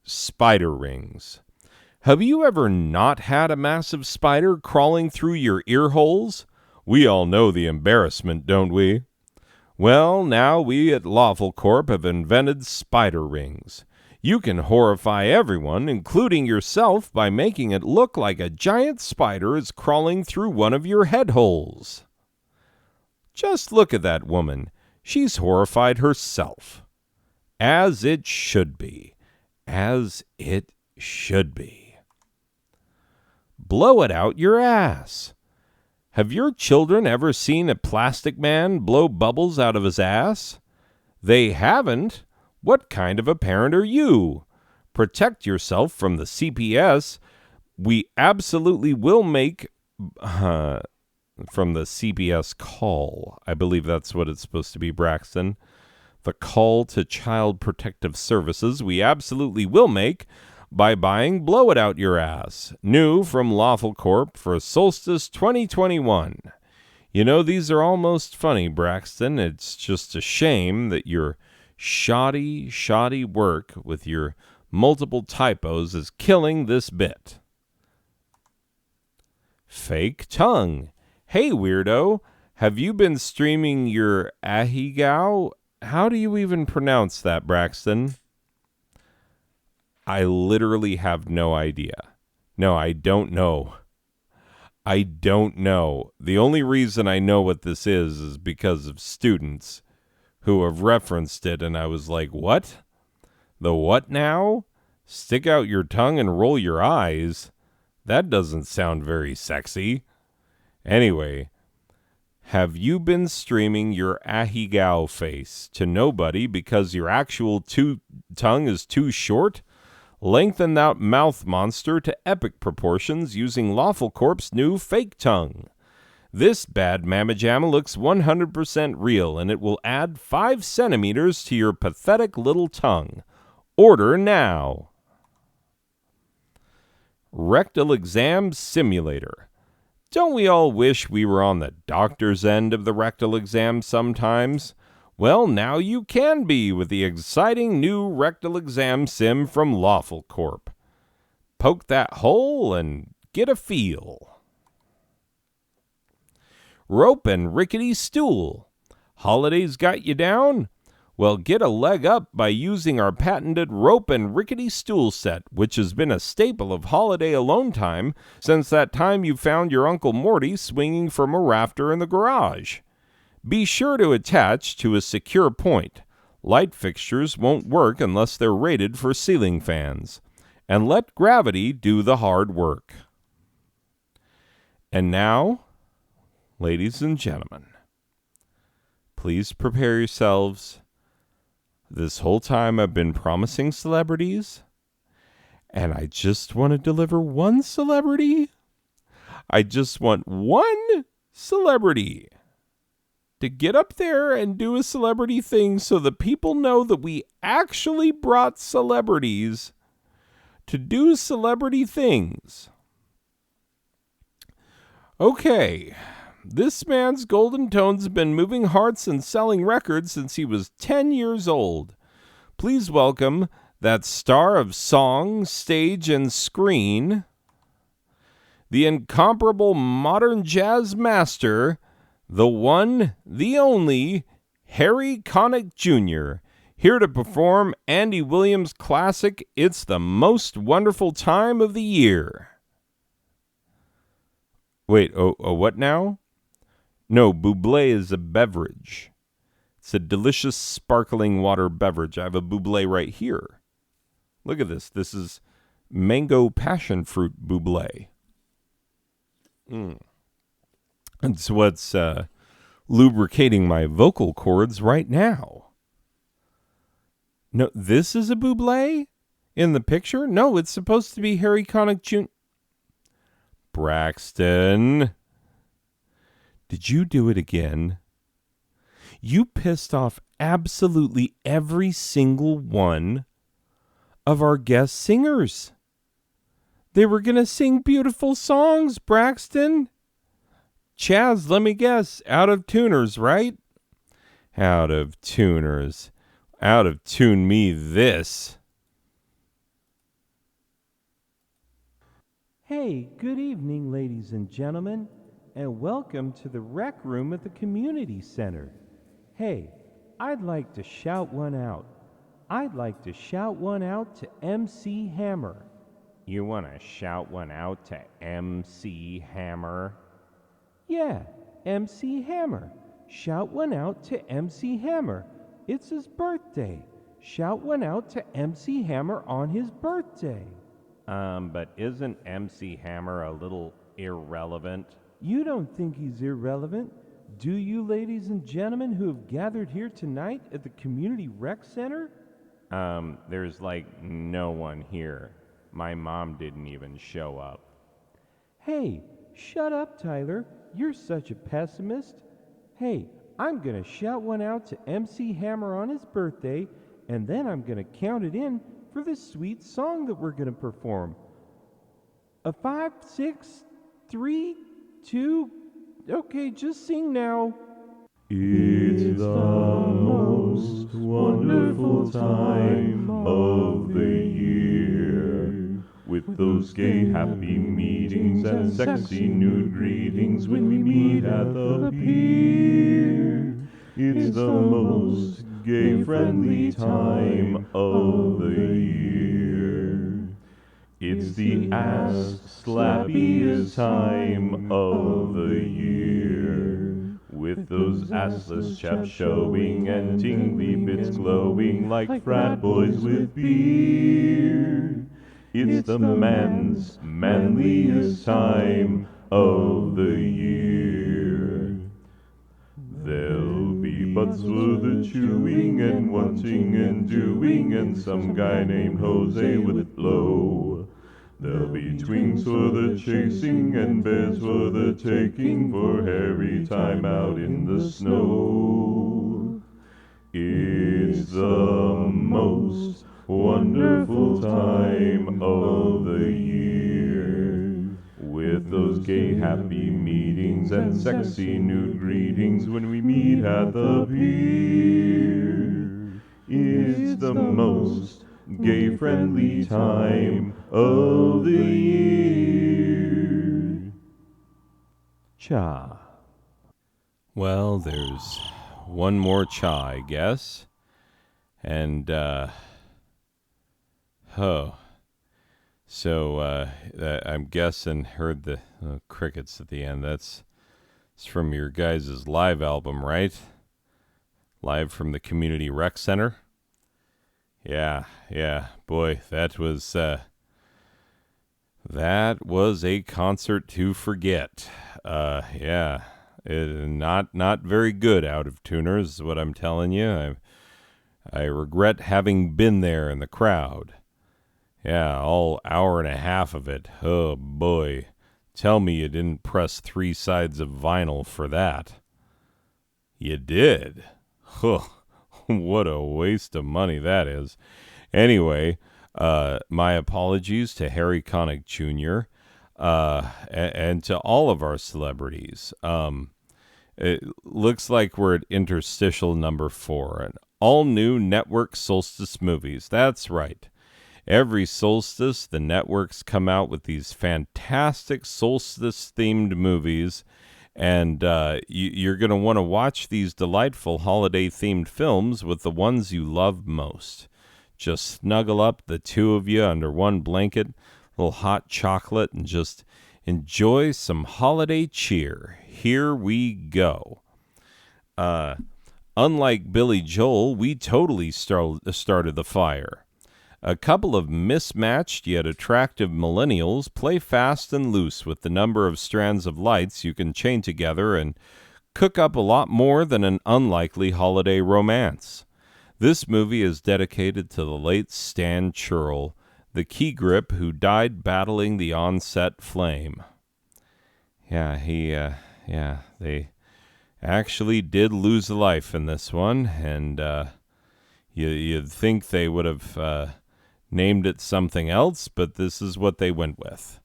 Spider rings. Have you ever not had a massive spider crawling through your ear holes? We all know the embarrassment, don't we? Well, now we at Lawful Corp have invented spider rings. You can horrify everyone, including yourself, by making it look like a giant spider is crawling through one of your head holes. Just look at that woman. She's horrified herself. As it should be. As it should be. Blow it out your ass. Have your children ever seen a plastic man blow bubbles out of his ass? They haven't. What kind of a parent are you? Protect yourself from the CPS. We absolutely will make... from the CPS call. I believe that's what it's supposed to be, Braxton. The call to Child Protective Services we absolutely will make by buying Blow It Out Your Ass, new from Lawful Corp for Solstice 2021. You know, these are almost funny, Braxton. It's just a shame that your shoddy work with your multiple typos is killing this bit. Fake tongue. Hey, weirdo, have you been streaming your ahigao? How do you even pronounce that, Braxton? I literally have no idea. No, I don't know. I don't know. The only reason I know what this is because of students who have referenced it, and I was like, what? The what now? Stick out your tongue and roll your eyes? That doesn't sound very sexy. Anyway, have you been streaming your ahigao face to nobody because your actual tongue is too short? Lengthen that mouth monster to epic proportions using Lawful Corp's new fake tongue. This bad mamma-jamma looks 100% real, and it will add 5 centimeters to your pathetic little tongue. Order now. Rectal Exam Simulator. Don't we all wish we were on the doctor's end of the rectal exam sometimes? Well, now you can be with the exciting new rectal exam sim from Lawful Corp. Poke that hole and get a feel. Rope and rickety stool. Holidays got you down? Well, get a leg up by using our patented rope and rickety stool set, which has been a staple of holiday alone time since that time you found your Uncle Morty swinging from a rafter in the garage. Be sure to attach to a secure point. Light fixtures won't work unless they're rated for ceiling fans. And let gravity do the hard work. And now, ladies and gentlemen, please prepare yourselves. This whole time I've been promising celebrities, and I just want to deliver one celebrity. I just want one celebrity to get up there and do a celebrity thing so that people know that we actually brought celebrities to do celebrity things. Okay. This man's golden tones have been moving hearts and selling records since he was 10 years old. Please welcome that star of song, stage, and screen, the incomparable modern jazz master, the one, the only, Harry Connick Jr., here to perform Andy Williams' classic, It's the Most Wonderful Time of the Year. Wait, what now? No, Bublé is a beverage. It's a delicious sparkling water beverage. I have a Bublé right here. Look at this. This is mango passion fruit Bublé. It's what's lubricating my vocal cords right now. No, this is a Bublé in the picture? No, it's supposed to be Harry Connick Jr. Braxton, did you do it again? You pissed off absolutely every single one of our guest singers. They were going to sing beautiful songs, Braxton. Chaz, let me guess, out of tuners, right? Out of tuners. Out of tune me this. Hey, good evening, ladies and gentlemen, and welcome to the rec room at the community center. Hey, I'd like to shout one out. I'd like to shout one out to MC Hammer. You want to shout one out to MC Hammer? Yeah, MC Hammer. Shout one out to MC Hammer. It's his birthday. Shout one out to MC Hammer on his birthday. But isn't MC Hammer a little irrelevant? You don't think he's irrelevant, do you, ladies and gentlemen who have gathered here tonight at the Community Rec Center? There's like no one here. My mom didn't even show up. Hey, shut up, Tyler. You're such a pessimist. Hey, I'm going to shout one out to MC Hammer on his birthday, and then I'm going to count it in for this sweet song that we're going to perform. 5, 6, 3, 2, okay, just sing now. It's the most wonderful time of the year, with those gay happy meetings and sexy nude greetings when we meet at the pier. It's the most gay-friendly time of the year. It's the ass-slappiest time of the year, with those assless chaps showing and tingly bits glowing like frat boys with beer. It's the man's manliest time of the year. There'll be butts for the chewing and wanting and doing, and some guy named Jose with it blow. There'll be twings for the chasing and bears for the taking, for Harry time out in the snow. It's the most wonderful time of the year, with those gay happy meetings and sexy nude greetings when we meet at the pier. It's the most gay-friendly time of the year. Cha. Well, there's one more cha, I guess. And, So, I'm guessing, heard the crickets at the end. It's from your guys' live album, right? Live from the Community Rec Center. Yeah, boy, that was a concert to forget. Not very good, out of tuners, is what I'm telling you. I regret having been there in the crowd. Yeah, all hour and a half of it. Oh, boy. Tell me you didn't press 3 sides of vinyl for that. You did? Huh. What a waste of money that is. Anyway, my apologies to Harry Connick Jr. And to all of our celebrities. It looks like we're at interstitial number 4. An all-new network solstice movies. That's right. Every solstice, the networks come out with these fantastic solstice-themed movies, And you're going to want to watch these delightful holiday-themed films with the ones you love most. Just snuggle up, the two of you, under one blanket, a little hot chocolate, and just enjoy some holiday cheer. Here we go. Unlike Billy Joel, we totally started the fire. A couple of mismatched yet attractive millennials play fast and loose with the number of strands of lights you can chain together and cook up a lot more than an unlikely holiday romance. This movie is dedicated to the late Stan Churl, the key grip who died battling the onset flame. Yeah, they actually did lose a life in this one, and you'd think they would have named it something else, but this is what they went with.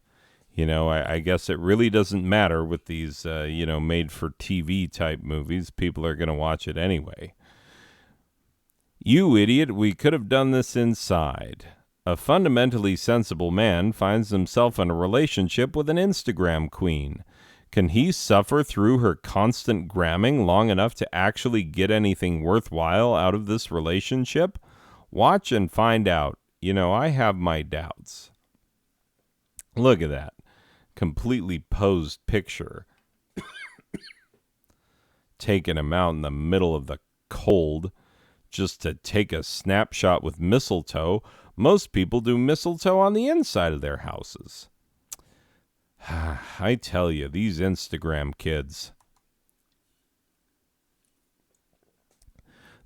I guess it really doesn't matter with these, made-for-TV type movies. People are going to watch it anyway. You idiot, we could have done this inside. A fundamentally sensible man finds himself in a relationship with an Instagram queen. Can he suffer through her constant gramming long enough to actually get anything worthwhile out of this relationship? Watch and find out. I have my doubts. Look at that. Completely posed picture. Taking him out in the middle of the cold just to take a snapshot with mistletoe. Most people do mistletoe on the inside of their houses. I tell you, these Instagram kids.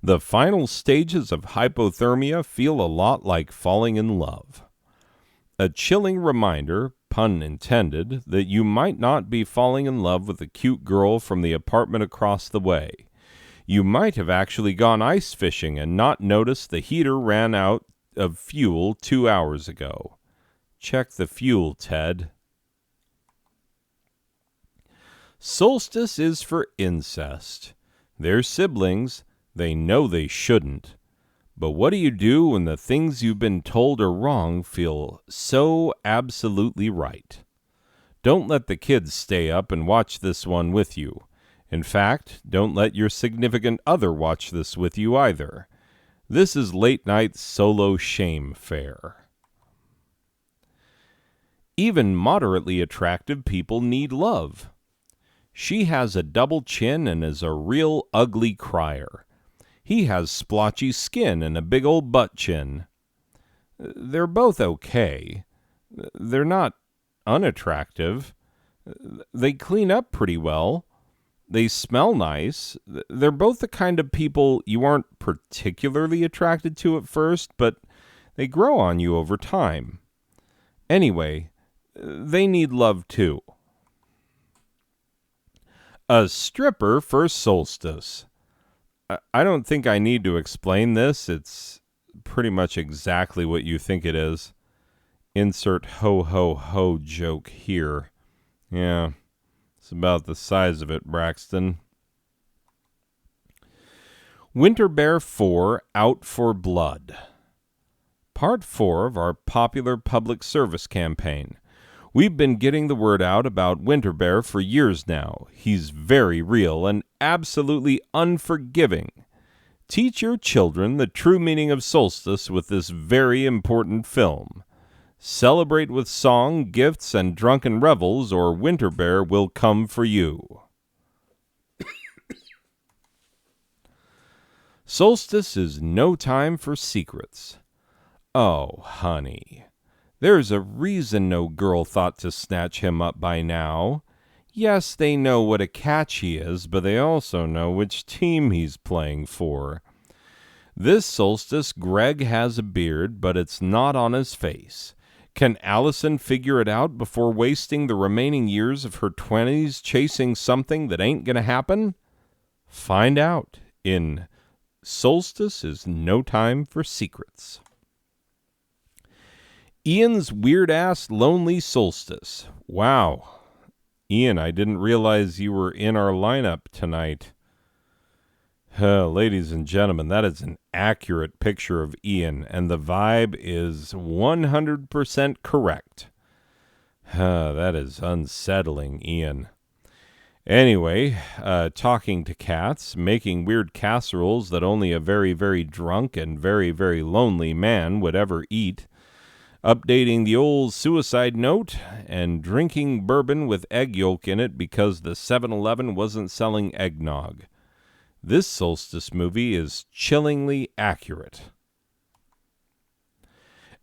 The final stages of hypothermia feel a lot like falling in love. A chilling reminder, pun intended, that you might not be falling in love with a cute girl from the apartment across the way. You might have actually gone ice fishing and not noticed the heater ran out of fuel 2 hours ago. Check the fuel, Ted. Solstice is for incest. They're siblings. They know they shouldn't. But what do you do when the things you've been told are wrong feel so absolutely right? Don't let the kids stay up and watch this one with you. In fact, don't let your significant other watch this with you either. This is late night solo shame fare. Even moderately attractive people need love. She has a double chin and is a real ugly crier. He has splotchy skin and a big old butt chin. They're both okay. They're not unattractive. They clean up pretty well. They smell nice. They're both the kind of people you aren't particularly attracted to at first, but they grow on you over time. Anyway, they need love too. A stripper for solstice. I don't think I need to explain this. It's pretty much exactly what you think it is. Insert ho ho ho joke here. Yeah, it's about the size of it, Braxton. Winter Bear 4 Out for Blood. Part 4 of our popular public service campaign. We've been getting the word out about Winter Bear for years now. He's very real and absolutely unforgiving. Teach your children the true meaning of solstice with this very important film. Celebrate with song, gifts, and drunken revels, or Winter Bear will come for you. Solstice is no time for secrets. Oh, honey. There's a reason no girl thought to snatch him up by now. Yes, they know what a catch he is, but they also know which team he's playing for. This solstice, Greg has a beard, but it's not on his face. Can Allison figure it out before wasting the remaining years of her 20s chasing something that ain't gonna happen? Find out in Solstice is No Time for Secrets. Ian's weird-ass lonely solstice. Wow. Ian, I didn't realize you were in our lineup tonight. Ladies and gentlemen, that is an accurate picture of Ian, and the vibe is 100% correct. That is unsettling, Ian. Anyway, talking to cats, making weird casseroles that only a very, very drunk and very, very lonely man would ever eat, updating the old suicide note, and drinking bourbon with egg yolk in it because the 7-Eleven wasn't selling eggnog. This solstice movie is chillingly accurate.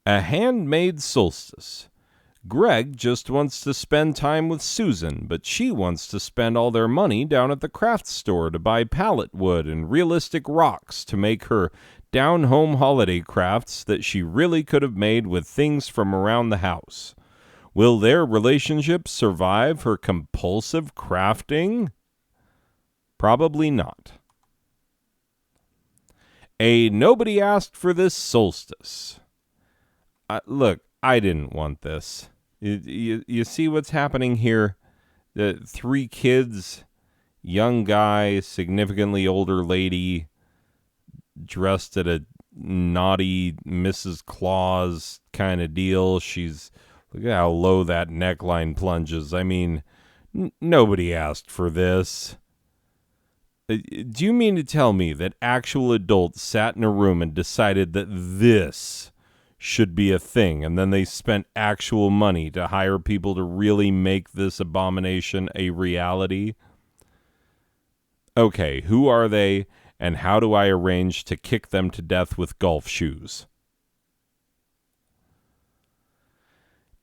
A Handmade Solstice. Greg just wants to spend time with Susan, but she wants to spend all their money down at the craft store to buy pallet wood and realistic rocks to make her down-home holiday crafts that she really could have made with things from around the house. Will their relationship survive her compulsive crafting? Probably not. A Nobody Asked for This Solstice. Look, I didn't want this. You see what's happening here? The 3 kids, young guy, significantly older lady, dressed at a naughty Mrs. Claus kind of deal. Look at how low that neckline plunges. I mean, nobody asked for this. Do you mean to tell me that actual adults sat in a room and decided that this should be a thing, and then they spent actual money to hire people to really make this abomination a reality? Okay, who are they, and how do I arrange to kick them to death with golf shoes?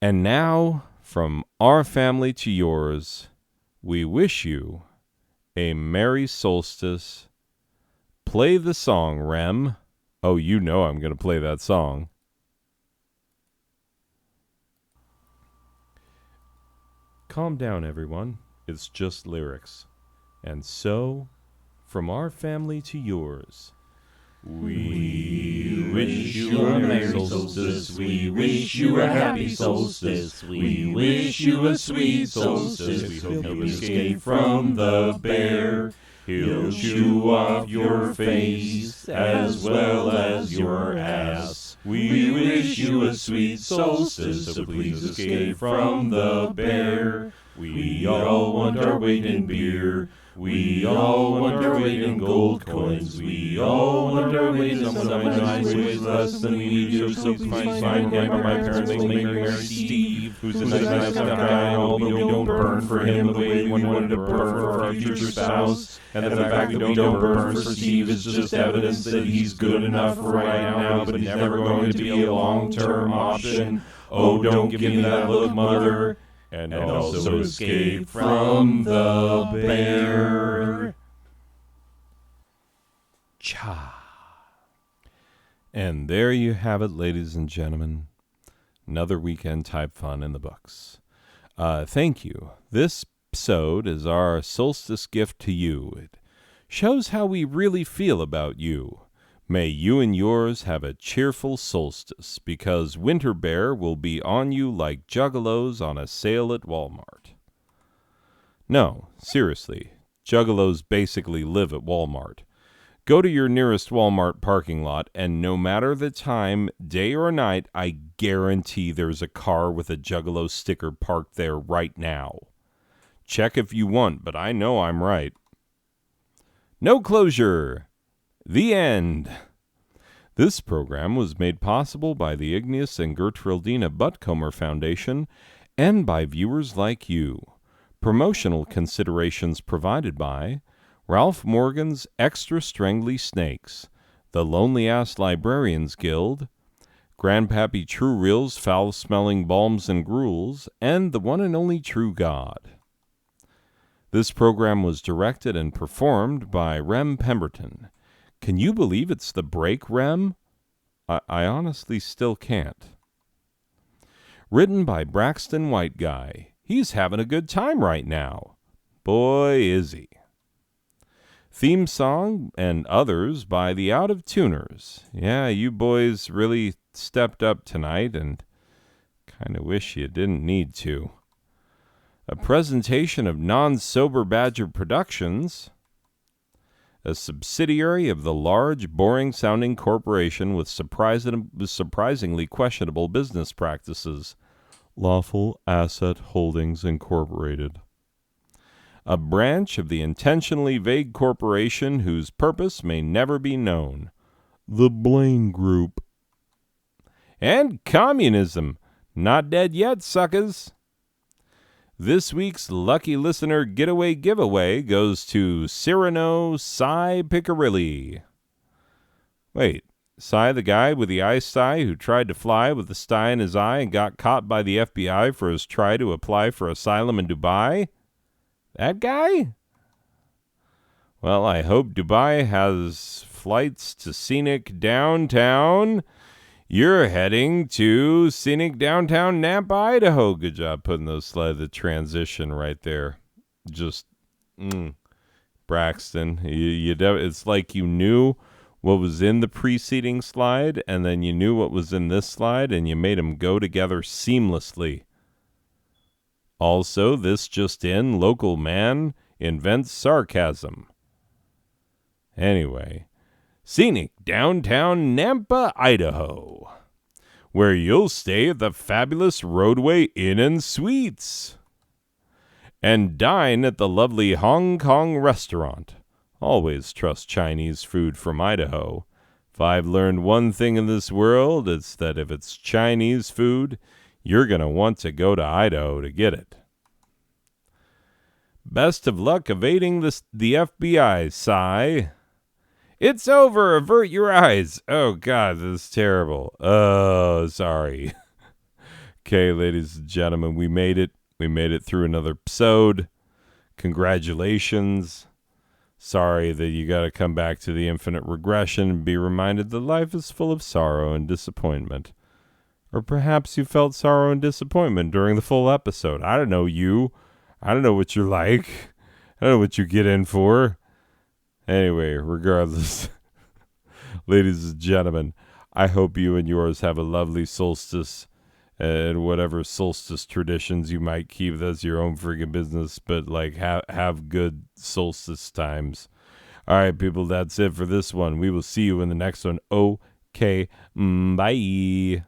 And now, from our family to yours, we wish you a merry solstice. Play the song, Rem. Oh, you know I'm going to play that song. Calm down, everyone. It's just lyrics. And so, from our family to yours, we wish you a merry solstice. We wish you a happy solstice. We wish you a sweet solstice. We hope you escape from the bear. He'll chew off your face as well as your ass. We wish you a sweet solstice, so please escape from the bear. We all want our weight in beer. We all want our weight in gold coins. We all want our weight in some nice ways less than we do. So please find him or my parents will marry Steve, who's a nice guy, although we don't burn for him the way we wanted to burn for our future spouse. And the fact that we don't burn for Steve is just evidence that he's good enough for right now, but he's never going to be a long-term option. Oh, don't give me that look, mother. And also escape from the bear. Cha. And there you have it, ladies and gentlemen. Another weekend type fun in the books. Thank you. This episode is our solstice gift to you. It shows how we really feel about you. May you and yours have a cheerful solstice, because Winter Bear will be on you like juggalos on a sale at Walmart. No, seriously, juggalos basically live at Walmart. Go to your nearest Walmart parking lot, and no matter the time, day or night, I guarantee there's a car with a juggalo sticker parked there right now. Check if you want, but I know I'm right. No closure. The end. This program was made possible by the Igneous and Gertrudina Buttcomer Foundation and by viewers like you. Promotional considerations provided by Ralph Morgan's Extra Strangly Snakes, the Lonely Ass Librarians Guild, Grandpappy True Reel's Foul-Smelling Balms and Gruels, and the one and only True God. This program was directed and performed by Rem Pemberton. Can you believe it's the break, Rem? I honestly still can't. Written by Braxton White Guy. He's having a good time right now. Boy, is he. Theme song and others by the Out of Tuners. Yeah, you boys really stepped up tonight, and kind of wish you didn't need to. A presentation of Non-Sober Badger Productions, a subsidiary of the large, boring-sounding corporation with surprisingly questionable business practices, Lawful Asset Holdings Incorporated. a branch of the intentionally vague corporation whose purpose may never be known. The Blaine Group. And communism. Not dead yet, suckers. This week's lucky listener getaway giveaway goes to Cyrano Cy Picarilli. Wait, Cy the guy with the eye sty who tried to fly with the sty in his eye and got caught by the FBI for his try to apply for asylum in Dubai? That guy? Well, I hope Dubai has flights to scenic downtown. You're heading to scenic downtown Nampa, Idaho. Good job putting the transition right there. Just, Braxton. It's like you knew what was in the preceding slide, and then you knew what was in this slide, and you made them go together seamlessly. Also, this just in, local man invents sarcasm. Anyway, scenic downtown Nampa, Idaho, where you'll stay at the fabulous Roadway Inn and Suites and dine at the lovely Hong Kong restaurant. Always trust Chinese food from Idaho. If I've learned one thing in this world, it's that if it's Chinese food, you're going to want to go to Idaho to get it. Best of luck evading the FBI, Cy. It's over. Avert your eyes. Oh, God, this is terrible. Oh, sorry. Okay, ladies and gentlemen, we made it. We made it through another episode. Congratulations. Sorry that you got to come back to the infinite regression and be reminded that life is full of sorrow and disappointment. Or perhaps you felt sorrow and disappointment during the full episode. I don't know you. I don't know what you're like. I don't know what you get in for. Anyway, regardless, ladies and gentlemen, I hope you and yours have a lovely solstice and whatever solstice traditions you might keep. That's your own friggin' business, but like have good solstice times. All right, people, that's it for this one. We will see you in the next one. Okay, bye.